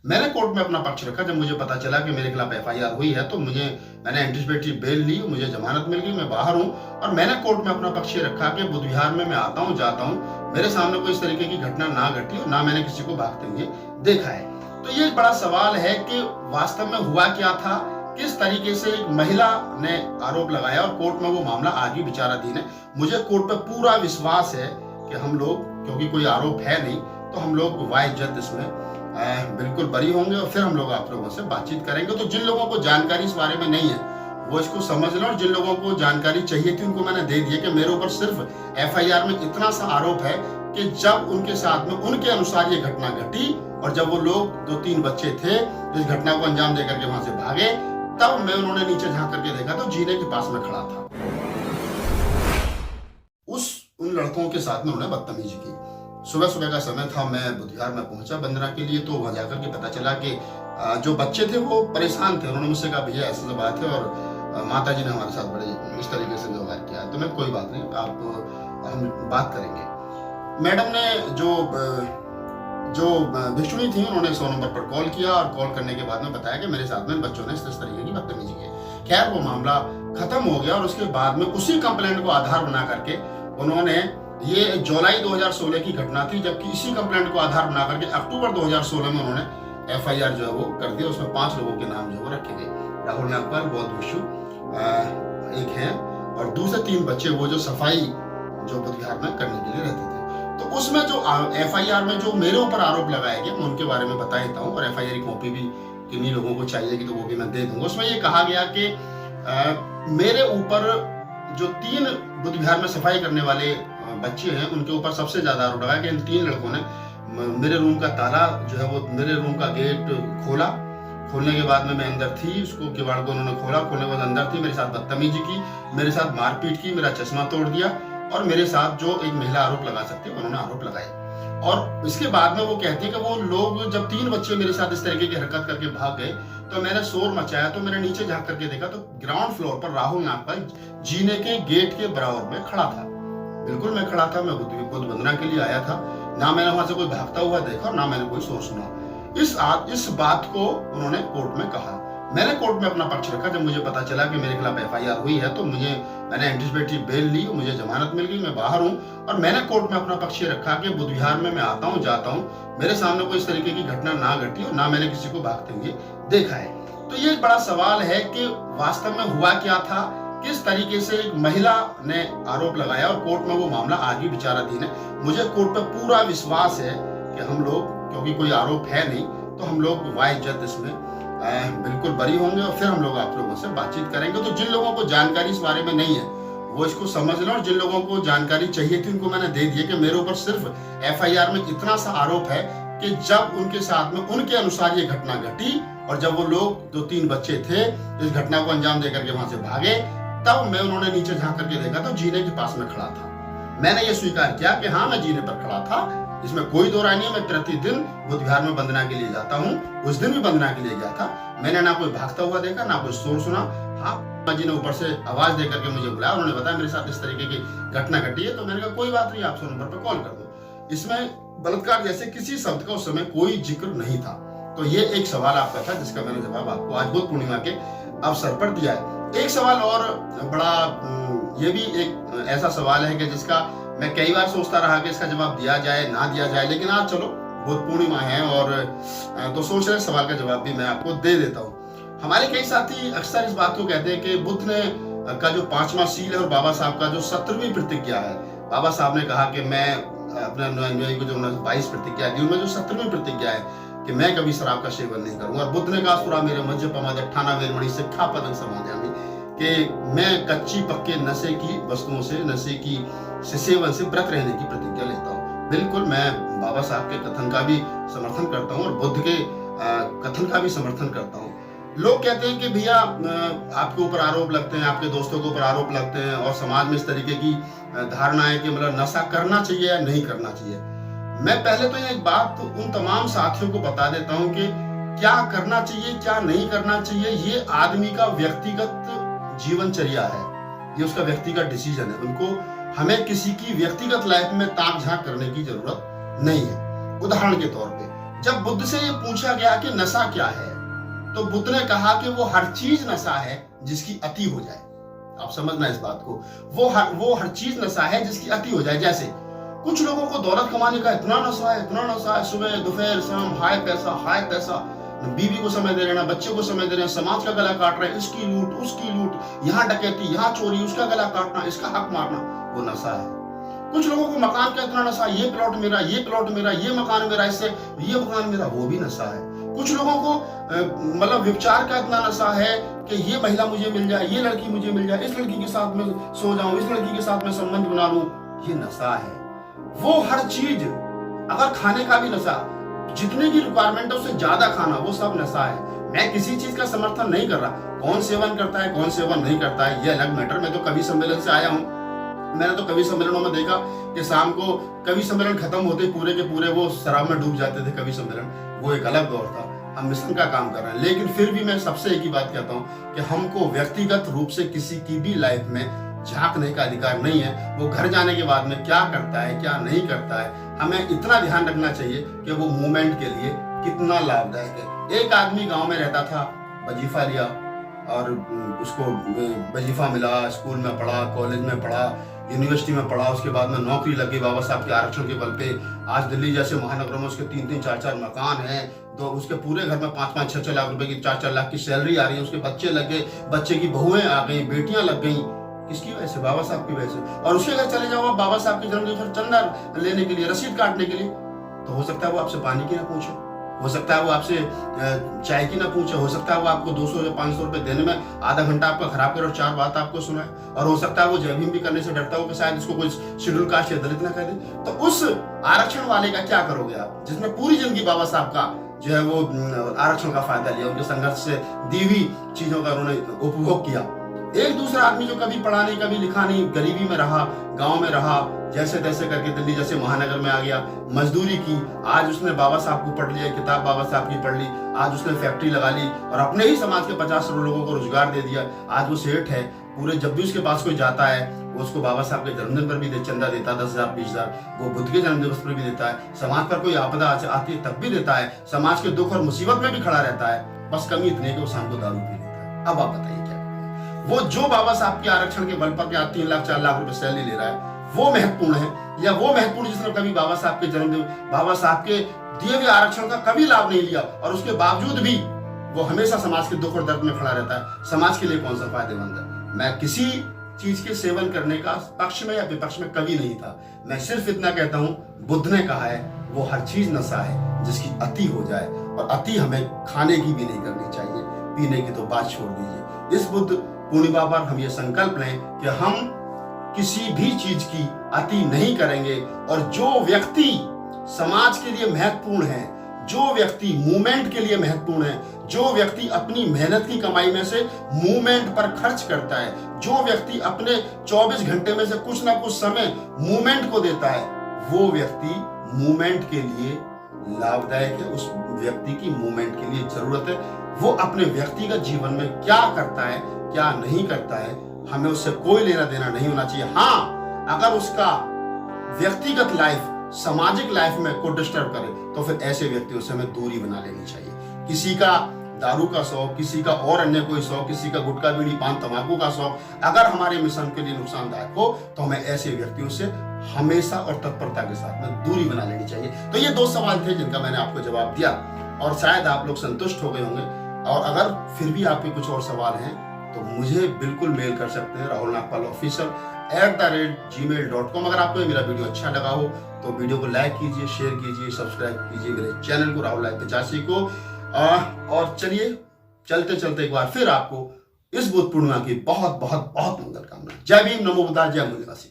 मैंने कोर्ट में अपना पक्ष रखा। जब मुझे पता चला कि मेरे खिलाफ एफआईआर हुई है तो मैंने एंटिसिपेटरी बेल ली, मुझे जमानत मिल गई, मैं बाहर हूँ। और मैंने कोर्ट में अपना पक्ष ये रखा कि बुध विहार में मैं आता हूँ, जाता हूँ, मेरे सामने कोई इस तरीके की घटना ना घटी और ना मैंने किसी को भागते हुए देखा है। तो ये एक बड़ा सवाल है कि वास्तव में हुआ क्या था, किस तरीके से एक महिला ने आरोप लगाया और कोर्ट में वो मामला आज भी विचाराधीन है। मुझे कोर्ट पे पूरा विश्वास है कि हम लोग, क्योंकि कोई आरोप है नहीं, तो हम लोग वाइज्जत इसमें बिल्कुल बरी होंगे और फिर हम लोग आप लोगों से बातचीत करेंगे। तो जिन लोगों को जानकारी इस बारे में नहीं है वो इसको समझ लें, और जिन लोगों को जानकारी चाहिए थी उनको मैंने दे दिया कि मेरे ऊपर सिर्फ एफआईआर में इतना सा आरोप है कि जब उनके साथ में उनके अनुसार ये घटना घटी और जब वो लोग 2-3 बच्चे थे इस घटना को अंजाम देकर के वहां से भागे, तब मैं उन्होंने नीचे झांक करके देखा तो जीने के पास में खड़ा था। उन लड़कों के साथ में उन्होंने बदतमीजी की। सुबह सुबह का समय था, मैं बुधवार में पहुंचा वंदना के लिए। तो वहां जाकर के पता चला कि जो बच्चे थे वो परेशान थे। उन्होंने मुझसे कहा भैया ऐसी बात है और माता जी ने हमारे साथ बड़े इस तरीके से व्यवहार किया। तो मैं कोई बात नहीं, हम बात करेंगे। मैडम ने जो भिक्षुणी थी उन्होंने 100 नंबर पर कॉल किया और कॉल करने के बाद में बताया कि मेरे साथ में बच्चों ने इस तरीके की बदतमीजी की। खैर वो मामला खत्म हो गया और उसके बाद में उसी कंप्लेंट को आधार बना करके उन्होंने, ये जुलाई 2016 की घटना थी, जबकि इसी कंप्लेंट को आधार बना करके अक्टूबर 2016 में उन्होंने एफआईआर जो है वो कर दिया। उसमें 5 लोगों के नाम जो है वो रखे गए। राहुल नागपाल, बौद्ध भिक्षु एक हैं और दूसरे 3 बच्चे वो जो सफाई जो बुधविहार में करने के लिए रहते थे। तो उसमें जो एफआईआर में जो मेरे ऊपर आरोप लगाया गया मैं उनके बारे में बता देता हूँ, और एफआईआर की कॉपी भी किन्हीं लोगों को चाहिए कि तो वो भी मैं दे दूंगा। उसमें ये कहा गया कि मेरे ऊपर जो 3 बुधविहार में सफाई करने वाले बच्चे हैं उनके ऊपर सबसे ज्यादा आरोप लगाया कि इन 3 लड़कों ने मेरे रूम का ताला जो है वो, मेरे रूम का गेट खोलने के बाद में मैं अंदर थी, उसको किवाड़ को उन्होंने खोला, खोलने के बाद अंदर थी, मेरे साथ बदतमीजी की, मेरे साथ मारपीट की, मेरा चश्मा तोड़ दिया और मेरे साथ जो एक महिला आरोप लगा सकती है उन्होंने आरोप लगाए। और इसके बाद में वो कहते हैं कि वो लोग जब 3 बच्चे मेरे साथ इस तरीके की हरकत करके भाग गए तो मैंने शोर मचाया। तो मैंने नीचे झांक करके देखा तो ग्राउंड फ्लोर पर राहुल नागपाल जीने के गेट के बराबर में खड़ा था। बिल्कुल मैं खड़ा था, मैं बुद्ध वंदना के लिए आया था। ना मैंने वहां से कोई भागता हुआ देखा और ना मैंने कोई शोर सुना। इस बात को उन्होंने कोर्ट में कहा। मैंने कोर्ट में अपना पक्ष रखा। जब मुझे पता चला कि मेरे खिलाफ एफआईआर हुई है तो मैंने एंटिसिपेटरी बेल ली, मुझे जमानत मिल गई, मैं बाहर हूँ। और मैंने कोर्ट में अपना पक्ष रखा कि बुध विहार में मैं आता हूँ, जाता हूँ, मेरे सामने कोई इस तरीके की घटना ना घटी और ना मैंने किसी को भागते हुए देखा है। तो ये एक बड़ा सवाल है कि वास्तव में हुआ क्या था, किस तरीके से एक महिला ने आरोप लगाया और कोर्ट में वो मामला आज भी विचाराधीन है। मुझे कोर्ट पे पूरा विश्वास है कि हम लोग, क्योंकि कोई आरोप है नहीं, तो हम लोग वाइज्जत इसमें बिल्कुल बरी होंगे और फिर हम लोग आप लोगों से बातचीत करेंगे। तो जिन लोगों को जानकारी इस बारे में नहीं है वो इसको समझ लें, और जिन लोगों को जानकारी चाहिए थी उनको मैंने दे दिया कि मेरे ऊपर सिर्फ एफआईआर में इतना सा आरोप है कि जब उनके साथ में उनके अनुसार ये घटना घटी और जब वो लोग 2-3 बच्चे थे इस घटना को अंजाम देकर के वहां से भागे, तब मैं उन्होंने नीचे झांक करके देखा तो जीने के पास में खड़ा था। मैंने ये स्वीकार किया कि हाँ मैं जीने पर खड़ा था, इसमें कोई दो राय नहीं है। मैं प्रतिदिन बुधवार में वंदना के लिए जाता हूँ, उस दिन भी वंदना के लिए गया था। मैंने ना कोई भागता हुआ देखा, ना कोई शोर सुना। हाँ जी ने ऊपर से आवाज दे करके मुझे बुलाया, उन्होंने बताया मेरे साथ इस तरीके की घटना घटी है। तो मैंने कहा कोई बात नहीं, आप 100 नंबर पर कॉल कर दो। इसमें बलात्कार जैसे किसी शब्द का उस समय कोई जिक्र नहीं था। तो ये एक सवाल आपका था जिसका मैंने जवाब आपको आज बुद्ध पूर्णिमा के अवसर पर दिया है। एक सवाल और बड़ा, ये भी एक ऐसा सवाल है कि जिसका मैं कई बार सोचता रहा कि इसका जवाब दिया जाए ना दिया जाए, लेकिन आज चलो बुद्ध पूर्णिमा है और तो सोच रहे सवाल का जवाब भी मैं आपको दे देता हूँ। हमारे कई साथी अक्सर इस बात को कहते हैं कि बुद्ध ने का जो 5वां सील है और बाबा साहब का जो 17वीं प्रतिज्ञा है, बाबा साहब ने कहा कि मैं अपने अनुयायी को जो 22 प्रतिज्ञा दी उनमें जो 17वीं प्रतिज्ञा है कि मैं कभी शराब का सेवन नहीं करूंगा। और बुद्ध ने कहा सुरा मेरे मज्ज पमाद ठाना वेलमणि शिक्षा पदक समाध्यामी, कि मैं कच्ची पक्के नशे की वस्तुओं से, नशे की सेवन से व्रत रहने की प्रतिज्ञा लेता हूँ। बिल्कुल मैं बाबा साहब के कथन का भी समर्थन करता हूँ और बुद्ध के कथन का भी समर्थन करता हूँ। लोग कहते हैं कि भैया आपके ऊपर आरोप लगते हैं, आपके दोस्तों के ऊपर आरोप लगते हैं और समाज में इस तरीके की धारणा है कि मतलब नशा करना चाहिए या नहीं करना चाहिए। मैं पहले तो ये एक बात उन तमाम साथियों को बता देता हूँ कि क्या करना चाहिए क्या नहीं करना चाहिए ये आदमी का व्यक्तिगत जीवनचर्या है, ये उसका व्यक्तिगत डिसीजन है। उनको हमें किसी की व्यक्तिगत लाइफ में ताक झांक करने की जरूरत नहीं है। उदाहरण के तौर पे जब बुद्ध से ये पूछा गया कि नशा क्या है, तो बुद्ध ने कहा कि वो हर चीज नशा है जिसकी अति हो जाए। आप समझना इस बात को, वो हर चीज नशा है जिसकी अति हो जाए। जैसे कुछ लोगों को दौलत कमाने का इतना नशा है, सुबह दोपहर शाम हाय पैसा, बीवी को समय दे रहे हैं, बच्चे को समय दे रहे हैं, समाज का गला काट रहे हैं, इसकी लूट उसकी लूट, यहाँ डकैती यहाँ चोरी, उसका गला काटना, इसका हक मारना, वो नशा है। कुछ लोगों को मकान का इतना नशा, ये प्लॉट मेरा, ये मकान मेरा, इससे ये मकान मेरा, वो भी नशा है। कुछ लोगों को मतलब व्यभिचार का इतना नशा है कि ये महिला मुझे मिल जाए, ये लड़की मुझे मिल जाए, इस लड़की के साथ में सो जाऊं, इस लड़की के साथ में संबंध बना लूं, ये नशा है। वो हर चीज, अगर खाने का भी नशा, जितने की रिक्वायरमेंट है उससे ज्यादा खाना, वो सब नशा है। मैं किसी चीज का समर्थन नहीं कर रहा, कौन सेवन करता है कौन सेवन नहीं करता है ये अलग मैटर। मैं तो कवि सम्मेलन से आया हूँ, मैंने तो कवि सम्मेलनों में देखा कि शाम को कवि सम्मेलन खत्म होते पूरे के पूरे वो शराब में डूब जाते थे कवि सम्मेलन। वो एक अलग दौर था, हम मिशन का काम कर रहे हैं। लेकिन फिर भी मैं सबसे एक ही बात कहता हूँ कि हमको व्यक्तिगत रूप से किसी की भी लाइफ में झांकने का अधिकार नहीं है। वो घर जाने के बाद में क्या करता है क्या नहीं करता है, हमें इतना ध्यान रखना चाहिए कि वो मूवमेंट के लिए कितना लाभदायक है। एक आदमी गांव में रहता था, वजीफा लिया और उसको वजीफा मिला, स्कूल में पढ़ा, कॉलेज में पढ़ा, यूनिवर्सिटी में पढ़ा, उसके बाद में नौकरी लगी बाबा साहब के आरक्षण के बल पे। आज दिल्ली जैसे महानगरों में उसके 3-3 4-4 मकान हैं, तो उसके पूरे घर में 5-5 6-6 लाख रुपए की 4-4 लाख की सैलरी आ रही है, उसके बच्चे लग गए, बच्चे की बहुएं आ गई, बेटियां लग गई। किसकी वजह से? बाबा साहब की वजह से। और उसके घर चले जाओ बाबा साहब के जन्मदिन पर चंदा लेने के लिए, रसीद काटने के लिए, तो हो सकता है वो आपसे पानी की ना पूछे, हो सकता है वो आपसे चाय की ना पूछे, हो सकता है वो आपको 200 या 500 रुपए देने में आधा घंटा आपका खराब करे और 4 बात आपको सुनाए, और हो सकता है वो जय भीम भी करने से डरता हो कि शायद इसको कोई शेड्यूल कास्ट या दलित ना कर दे। तो उस आरक्षण वाले का क्या करोगे आप, जिसने पूरी जिंदगी बाबा साहब का जो है वो आरक्षण का फायदा लिया, उनके संघर्ष से दी हुई चीजों का उन्होंने उपभोग किया। एक दूसरा आदमी जो कभी पढ़ा नहीं कभी लिखा नहीं, गरीबी में रहा, गांव में रहा, जैसे तैसे करके दिल्ली जैसे महानगर में आ गया, मजदूरी की, आज उसने बाबा साहब को पढ़ लिया, किताब बाबा साहब की पढ़ ली, आज उसने फैक्ट्री लगा ली और अपने ही समाज के 50 लोगों को रोजगार दे दिया। आज वो सेठ है पूरे, जब भी उसके पास कोई जाता है वो उसको बाबा साहब के जन्मदिन पर भी चंदा देता, 10,000 20,000, वो बुद्ध के जन्मदिन पर भी देता है, समाज पर कोई आपदा आती है तब भी देता है, समाज के दुख और मुसीबत में भी खड़ा रहता है। बस कमी इतनी है कि वो शाम को दारू पी लेता है। अब आप बताइए क्या? वो जो बाबा साहब के आरक्षण के बल पर 3 लाख 4 लाख रुपए सैलरी ले रहा है, वो महत्वपूर्ण है, या वो महत्वपूर्ण जिसने कभी बाबा साहब के जन्मदिन, बाबा साहब के दिए हुए आरक्षण का कभी लाभ नहीं लिया और उसके बावजूद भी वो हमेशा समाज के दुख और दर्द में खड़ा रहता है? समाज के लिए कौन सा फायदेमंद है? मैं किसी चीज के सेवन करने का पक्ष में या विपक्ष में कभी नहीं था। मैं सिर्फ इतना कहता हूं, बुद्ध ने कहा है वो हर चीज नशा है जिसकी अति हो जाए, और अति हमें खाने की भी नहीं करनी चाहिए, पीने की तो बात छोड़ दीजिए। इस बुद्ध पूर्णिमा पर हम ये संकल्प लें कि हम किसी भी चीज की अति नहीं करेंगे, और जो व्यक्ति समाज के लिए महत्वपूर्ण है, जो व्यक्ति मूवमेंट के लिए महत्वपूर्ण है, जो व्यक्ति अपनी मेहनत की कमाई में से मूवमेंट पर खर्च करता है, जो व्यक्ति अपने 24 घंटे में से कुछ ना कुछ समय मूवमेंट को देता है, वो व्यक्ति मूवमेंट के लिए लाभदायक है। उस व्यक्ति की मूवमेंट के लिए जरूरत है। वो अपने व्यक्तिगत जीवन में क्या करता है क्या नहीं करता है, हमें उससे कोई लेना देना नहीं होना चाहिए। हाँ, अगर उसका व्यक्तिगत लाइफ सामाजिक लाइफ में को डिस्टर्ब करे तो फिर ऐसे व्यक्तियों से हमें दूरी बना लेनी चाहिए। किसी का दारू का शौक, किसी का और अन्य कोई शौक, किसी का गुटखा बीड़ी पान तंबाकू का शौक अगर हमारे मिशन के लिए नुकसानदायक हो तो हमें ऐसे व्यक्तियों से हमेशा और तत्परता के साथ में दूरी बना लेनी चाहिए। तो ये 2 सवाल थे जिनका मैंने आपको जवाब दिया और शायद आप लोग संतुष्ट हो गए होंगे। और अगर फिर भी आपके कुछ और सवाल हैं तो मुझे बिल्कुल मेल कर सकते हैं rahulnagpalofficial@gmail.com। अगर आपको मेरा वीडियो अच्छा लगा हो तो वीडियो को लाइक कीजिए, शेयर कीजिए, सब्सक्राइब कीजिए मेरे चैनल को राहुल नाग 85 को। और चलिए चलते चलते एक बार फिर आपको इस बुद्ध पूर्णिमा की बहुत बहुत बहुत मंगल कामना। जय भीम, नमो बुद्धाय, जय मूल्यवासी।